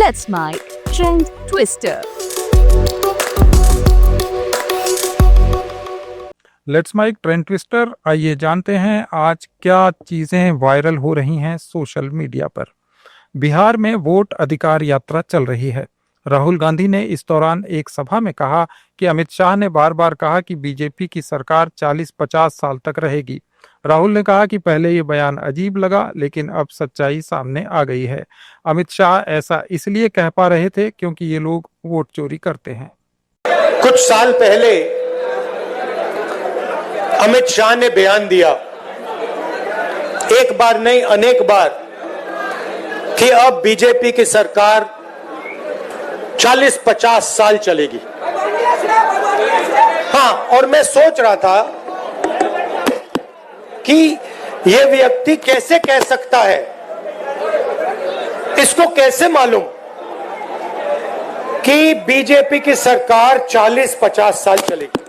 Let's Make Trend Twister. Let's make trend twister. आइए जानते हैं आज क्या चीजें वायरल हो रही हैं सोशल मीडिया पर। बिहार में वोट अधिकार यात्रा चल रही है। राहुल गांधी ने इस दौरान एक सभा में कहा कि अमित शाह ने बार बार कहा कि बीजेपी की सरकार 40-50 साल तक रहेगी। राहुल ने कहा कि पहले ये बयान अजीब लगा, लेकिन अब सच्चाई सामने आ गई है। अमित शाह ऐसा इसलिए कह पा रहे थे क्योंकि ये लोग वोट चोरी करते हैं। कुछ साल पहले अमित शाह ने बयान दिया, एक बार नहीं अनेक बार, कि अब बीजेपी की सरकार 40-50 साल चलेगी। हाँ, और मैं सोच रहा था कि यह व्यक्ति कैसे कह सकता है, इसको कैसे मालूम कि बीजेपी की सरकार 40-50 साल चलेगी।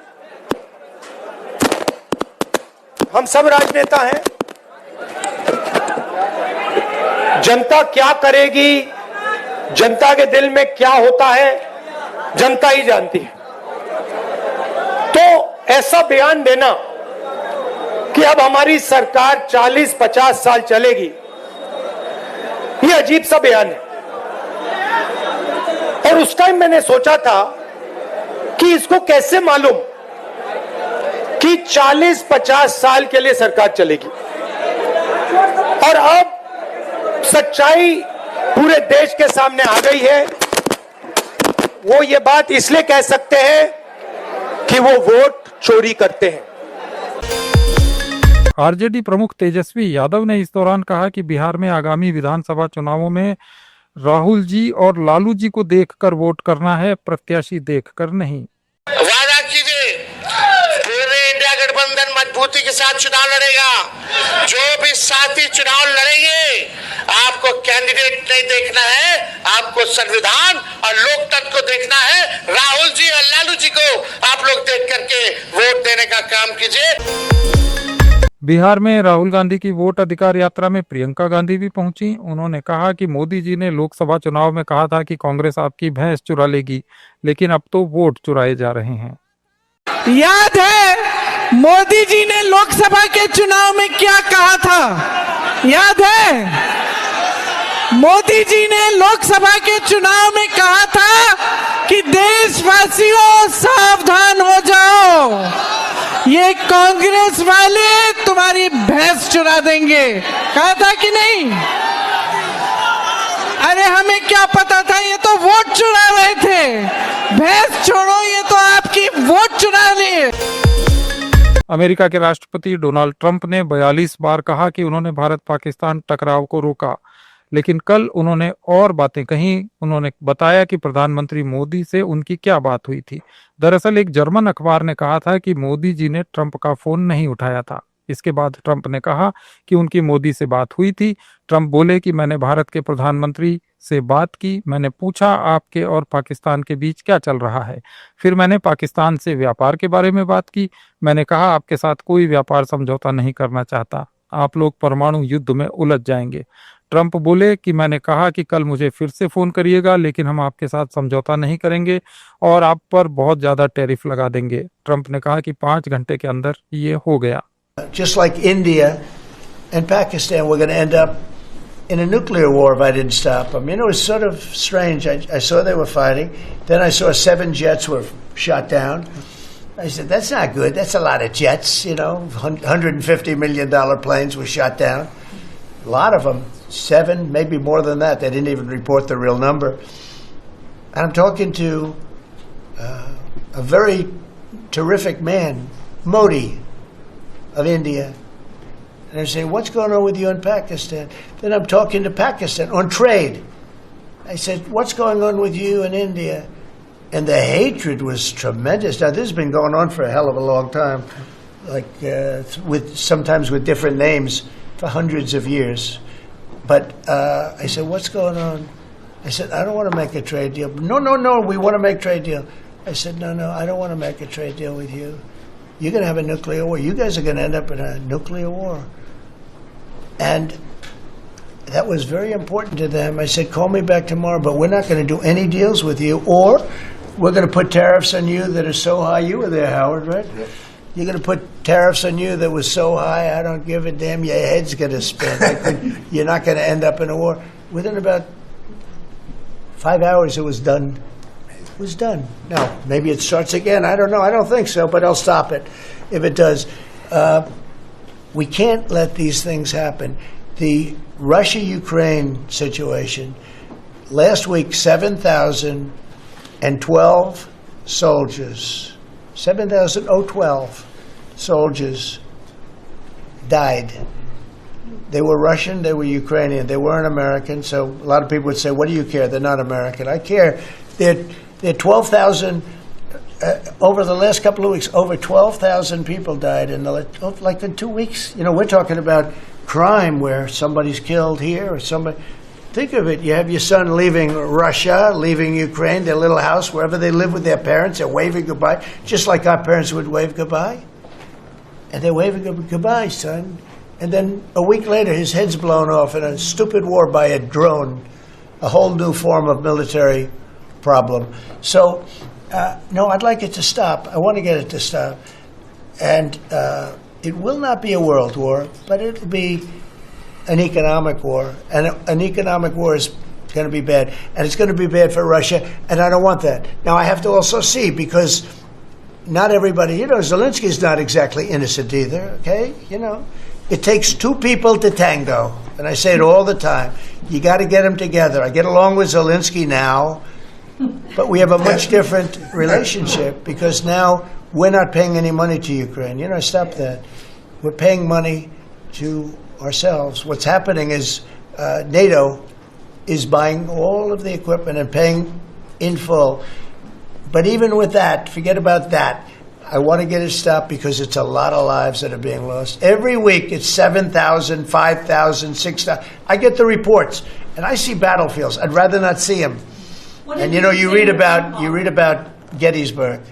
हम सब राजनेता हैं, जनता क्या करेगी, जनता के दिल में क्या होता है, जनता ही जानती है। तो ऐसा बयान देना कि अब हमारी सरकार 40-50 साल चलेगी, ये अजीब सा बयान है। और उस टाइम मैंने सोचा था कि इसको कैसे मालूम कि 40-50 साल के लिए सरकार चलेगी। और अब सच्चाई पूरे देश के सामने आ गई है। वो ये बात इसलिए कह सकते हैं कि वो वोट चोरी करते हैं। आरजेडी प्रमुख तेजस्वी यादव ने इस दौरान कहा कि बिहार में आगामी विधानसभा चुनावों में राहुल जी और लालू जी को देखकर वोट करना है, प्रत्याशी देखकर नहीं। वादा कीजिए, पूरे इंडिया गठबंधन मजबूती के साथ चुनाव लड़ेगा। जो भी साथी चुनाव लड़ेंगे, आपको कैंडिडेट नहीं देखना है, आपको संविधान और लोकतंत्र को देखना है। राहुल जी और लालू जी को आप लोग देख करके वोट देने का काम कीजिए। बिहार में राहुल गांधी की वोट अधिकार यात्रा में प्रियंका गांधी भी पहुंची। उन्होंने कहा कि मोदी जी ने लोकसभा चुनाव में कहा था कि कांग्रेस आपकी भैंस चुरा लेगी, लेकिन अब तो वोट चुराए जा रहे हैं। याद है मोदी जी ने लोकसभा के चुनाव में क्या कहा था? याद है मोदी जी ने लोकसभा के चुनाव में कहा था कि देशवासियों सावधान हो जाओ, ये कांग्रेस वाले तुम्हारी भैंस चुरा देंगे। कहा था कि नहीं? अरे हमें क्या पता था, ये तो वोट चुरा रहे थे। भैंस छोड़ो, ये तो आपकी वोट चुरा लिए। अमेरिका के राष्ट्रपति डोनाल्ड ट्रंप ने 42 बार कहा कि उन्होंने भारत पाकिस्तान टकराव को रोका, लेकिन कल उन्होंने और बातें कहीं। उन्होंने बताया कि प्रधानमंत्री मोदी से उनकी क्या बात हुई थी। दरअसल एक जर्मन अखबार ने कहा था कि मोदी जी ने ट्रंप का फोन नहीं उठाया था। इसके बाद ट्रंप ने कहा कि उनकी मोदी से बात हुई थी। ट्रंप बोले कि मैंने भारत के प्रधानमंत्री से बात की, मैंने पूछा आपके और पाकिस्तान के बीच क्या चल रहा है। फिर मैंने पाकिस्तान से व्यापार के बारे में बात की। मैंने कहा आपके साथ कोई व्यापार समझौता नहीं करना चाहता, आप लोग परमाणु युद्ध में उलझ जाएंगे। ट्रंप बोले कि मैंने कहा कि कल मुझे फिर से फोन करिएगा, लेकिन हम आपके साथ समझौता नहीं करेंगे और आप पर बहुत ज्यादा टैरिफ लगा देंगे। ट्रंप ने कहा कि 5 घंटे के अंदर ये हो गया। Just like India and Pakistan, we're going to end up in a nuclear war if I didn't stop them. You know, it's sort of strange. I saw they were fighting. Then I saw 7 jets were shot down. I said, that's not good. That's a lot of jets, you know. $150 million planes were shot down. A lot of them. 7, maybe more than that. They didn't even report the real number. And I'm talking to a very terrific man, Modi of India. And I say, what's going on with you in Pakistan? Then I'm talking to Pakistan on trade. I said, what's going on with you in India? And the hatred was tremendous. Now, this has been going on for a hell of a long time, like sometimes with different names for hundreds of years. But I said, what's going on? I said, I don't want to make a trade deal. No, we want to make a trade deal. I said, no, I don't want to make a trade deal with you. You're going to have a nuclear war. You guys are going to end up in a nuclear war. And That was very important to them. I said, call me back tomorrow, but we're not going to do any deals with you, or we're going to put tariffs on you that are so high. You were there, Howard, right? Yep. You're going to put tariffs on you that was so high, I don't give a damn. Your head's going to spin. You're not going to end up in a war. Within about 5 hours, it was done. It was done. Now, maybe it starts again. I don't know. I don't think so, but I'll stop it if it does. We can't let these things happen. The Russia-Ukraine situation, last week, 7,012 soldiers, 7,012 soldiers died. They were Russian, they were Ukrainian, they weren't American, so a lot of people would say, what do you care? They're not American. I care. They're 12,000, over the last couple of weeks, over 12,000 people died in like in 2 weeks. You know, we're talking about crime where somebody's killed here or somebody. Think of it. You have your son leaving Russia, leaving Ukraine, their little house, wherever they live with their parents. They're waving goodbye, just like our parents would wave goodbye. And they're waving goodbye, son. And then a week later, his head's blown off in a stupid war by a drone, a whole new form of military problem. So, no, I'd like it to stop. I want to get it to stop. And it will not be a world war, but it'll be an economic war. And an economic war is going to be bad. And it's going to be bad for Russia, and I don't want that. Now, I have to also see, because not everybody, you know, Zelensky's not exactly innocent either, okay? You know, it takes two people to tango. And I say it all the time. You got to get them together. I get along with Zelensky now, but we have a much different relationship because now we're not paying any money to Ukraine. You know, stop that. We're paying money to ourselves. What's happening is NATO is buying all of the equipment and paying in full. But even with that, forget about that. I want to get it stopped because it's a lot of lives that are being lost. Every week it's 7,000, 5,000, 6,000. I get the reports, and I see battlefields. I'd rather not see them. And you know, you read about Gettysburg.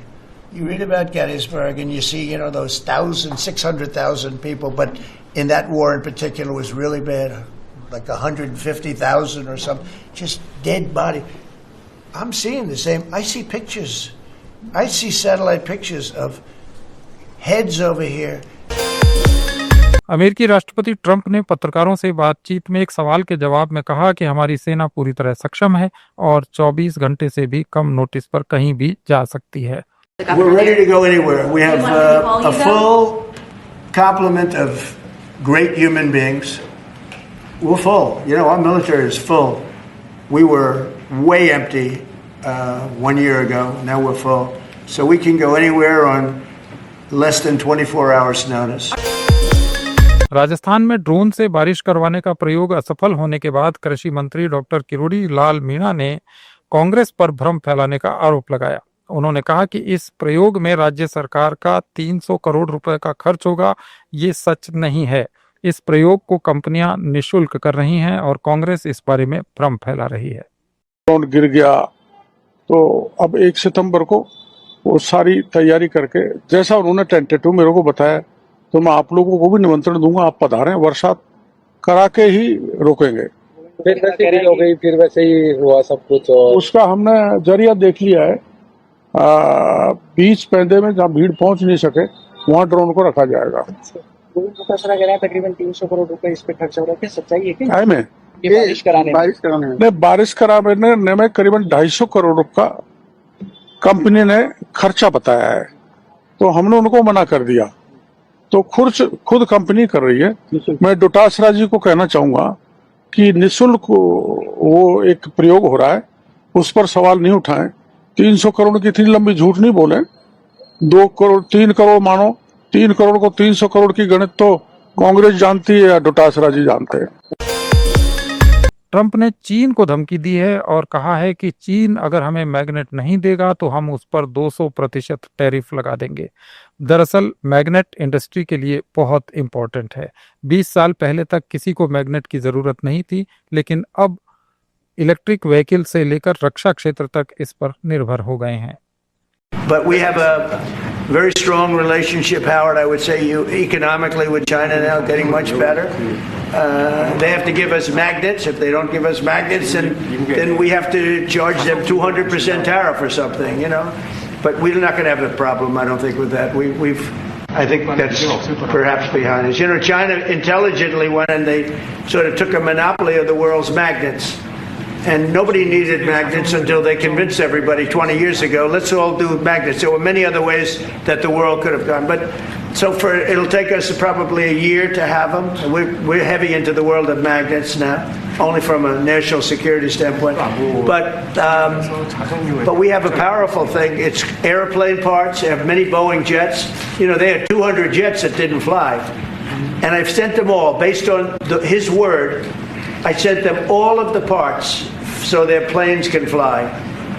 You read about Gettysburg, and you see, you know, those 600,000 people. But in that war in particular was really bad, like 150,000 or something, just dead body. I'm seeing the same. I see pictures. I see satellite pictures of heads over here. अमेरिकी राष्ट्रपति Trump ने पत्रकारों से बातचीत में एक सवाल के जवाब में कहा कि हमारी सेना पूरी तरह सक्षम है और 24 घंटे से भी कम नोटिस पर कहीं भी जा सकती है. We're ready to go anywhere. We have a full complement of great human beings. We're full. You know, our military is full. We were way empty 1 year ago. Now we're full. So we can go anywhere on less than 24 hours notice. Rajasthan में drone से बारिश करवाने का प्रयोग असफल होने के बाद कृषि मंत्री डॉक्टर किरोड़ी लाल मीणा ने कांग्रेस पर भ्रम फैलाने का आरोप लगाया. उन्होंने कहा कि इस प्रयोग में राज्य सरकार का 300 करोड़ रुपए का खर्च होगा. ये सच नहीं है. इस प्रयोग को कंपनियां निःशुल्क कर रही हैं और कांग्रेस इस बारे में भ्रम फैला रही है. ड्रोन गिर गया तो अब 1 सितंबर को वो सारी तैयारी करके, जैसा उन्होंने टेंटेटिव मेरे को बताया, तो मैं आप लोगों को भी निमंत्रण दूंगा, आप पधारें, वर्षा करा के ही रोकेंगे. फिर वैसे ही हो गई, फिर वैसे ही हुआ सब कुछ. और उसका हमने जरिया देख लिया है. बीच पैंदे में जहाँ भीड़ पहुंच नहीं सके वहाँ ड्रोन को रखा जाएगा. तकरीबन 300 करोड़ रुपए इस पे खर्च हो रहा है. सच्चाई है क्या? में बारिश कराने में करीबन 250 करोड़ रुपए कंपनी ने खर्चा बताया है, तो हमने उनको मना कर दिया. तो खुद कंपनी कर रही है. मैं डोटासरा जी को कहना चाहूंगा कि निःशुल्क वो एक प्रयोग हो रहा है, उस पर सवाल नहीं उठाएं. 300 करोड़ की इतनी लंबी झूठ नहीं बोले. 2 करोड़ 3 करोड़ मानो, 3 करोड़ को 300 करोड़ की गणित तो कांग्रेस जानती है या डोटासरा जी जानते हैं. ट्रंप ने चीन को धमकी दी है और कहा है कि चीन अगर हमें मैग्नेट नहीं देगा तो हम उस पर 200% टैरिफ लगा देंगे. दरअसल मैग्नेट इंडस्ट्री के लिए बहुत इंपॉर्टेंट है. 20 साल पहले तक किसी को मैग्नेट की जरूरत नहीं थी, लेकिन अब इलेक्ट्रिक व्हीकल से लेकर रक्षा क्षेत्र तक इस पर निर्भर हो गए हैं. But we have very strong relationship, Howard, I would say, economically with China now, getting much better. They have to give us magnets. If they don't give us magnets, then we have to charge them 200% tariff or something, you know. But we're not going to have a problem, I don't think, with that. I think that's perhaps behind us. You know, China intelligently went and they sort of took a monopoly of the world's magnets. And nobody needed magnets until they convinced everybody 20 years ago, let's all do magnets. There were many other ways that the world could have gone. But so it'll take us probably a year to have them. We're heavy into the world of magnets now, only from a national security standpoint. But we have a powerful thing. It's airplane parts. They have many Boeing jets. You know, they had 200 jets that didn't fly. And I've sent them all, based on his word, I sent them all of the parts so their planes can fly.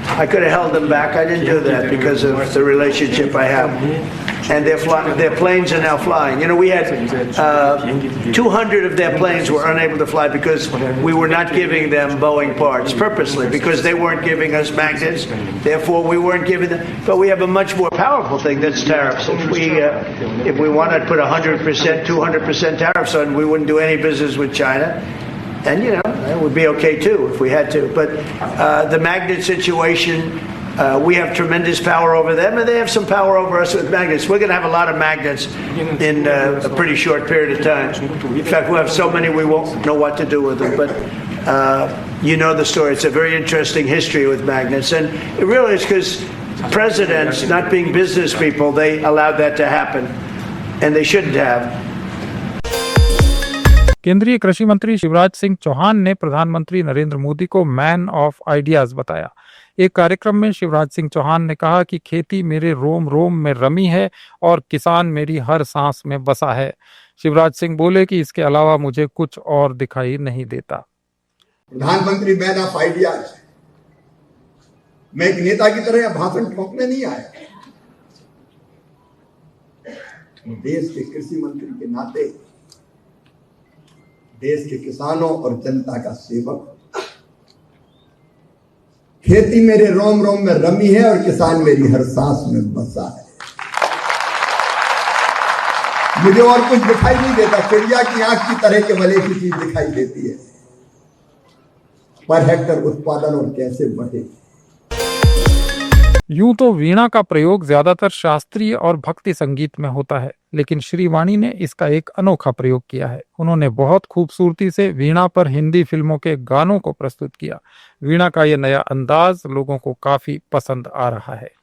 I could have held them back. I didn't do that because of the relationship I have. And their planes are now flying. You know, we had 200 of their planes were unable to fly because we were not giving them Boeing parts purposely, because they weren't giving us magnets. Therefore, we weren't giving them. But we have a much more powerful thing, that's tariffs. If we wanted to put 100%, 200% tariffs on, we wouldn't do any business with China. And, you know, it would be okay, too, if we had to. But the magnet situation, we have tremendous power over them, and they have some power over us with magnets. We're going to have a lot of magnets in a pretty short period of time. In fact, we'll have so many we won't know what to do with them. But you know the story. It's a very interesting history with magnets. And it really is because presidents, not being business people, they allowed that to happen. And they shouldn't have. केंद्रीय कृषि मंत्री शिवराज सिंह चौहान ने प्रधानमंत्री नरेंद्र मोदी को man of ideas बताया। एक कार्यक्रम में शिवराज सिंह चौहान ने कहा कि खेती मेरे रोम रोम में रमी है और किसान मेरी हर सांस में बसा है। शिवराज सिंह बोले कि इसके अलावा मुझे कुछ और दिखाई नहीं देता। प्रधानमंत्री मैन ऑफ आइडियाज, मैं एक नेता की तरह भाषण ठोकने नहीं आया। देश के कृषि मंत्री के नाते देश के किसानों और जनता का सेवक, खेती मेरे रोम रोम में रमी है और किसान मेरी हर सांस में बसा है। मुझे और कुछ दिखाई नहीं देता, चिड़िया की आंख की तरह केवल एक ही चीज दिखाई देती है, पर हेक्टर उत्पादन और कैसे बढ़े। यूं तो वीणा का प्रयोग ज्यादातर शास्त्रीय और भक्ति संगीत में होता है, लेकिन श्री वाणी ने इसका एक अनोखा प्रयोग किया है। उन्होंने बहुत खूबसूरती से वीणा पर हिंदी फिल्मों के गानों को प्रस्तुत किया। वीणा का यह नया अंदाज लोगों को काफी पसंद आ रहा है।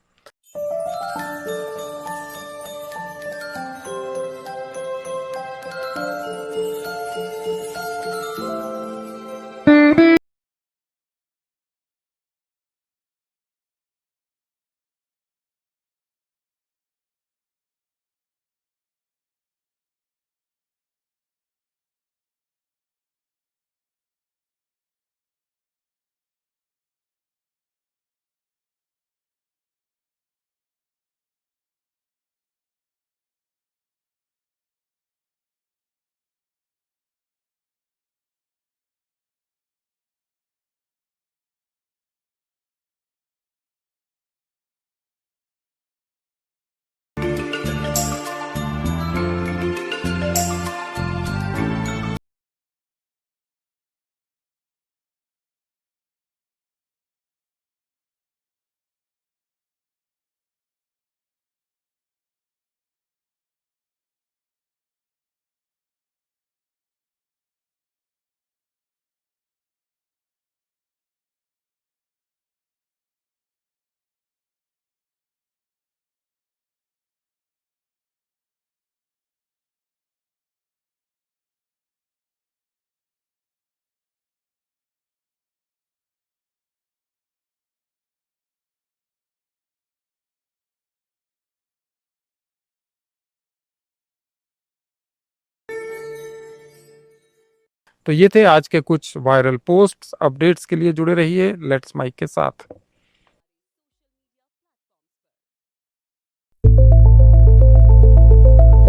तो ये थे आज के कुछ वायरल पोस्ट्स। अपडेट्स के लिए जुड़े रहिए लेट्स माइक के साथ।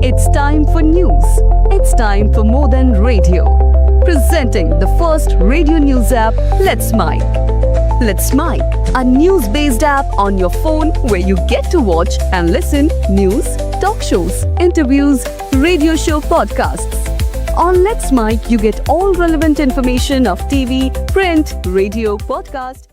It's time for news. It's time for more than radio. Presenting the first radio news app, Let's Mike. Let's Mic, a news-based app on your phone where you get to watch and listen news, talk shows, interviews, radio show podcasts. On Let's Mic, you get all relevant information of TV, print, radio, podcast.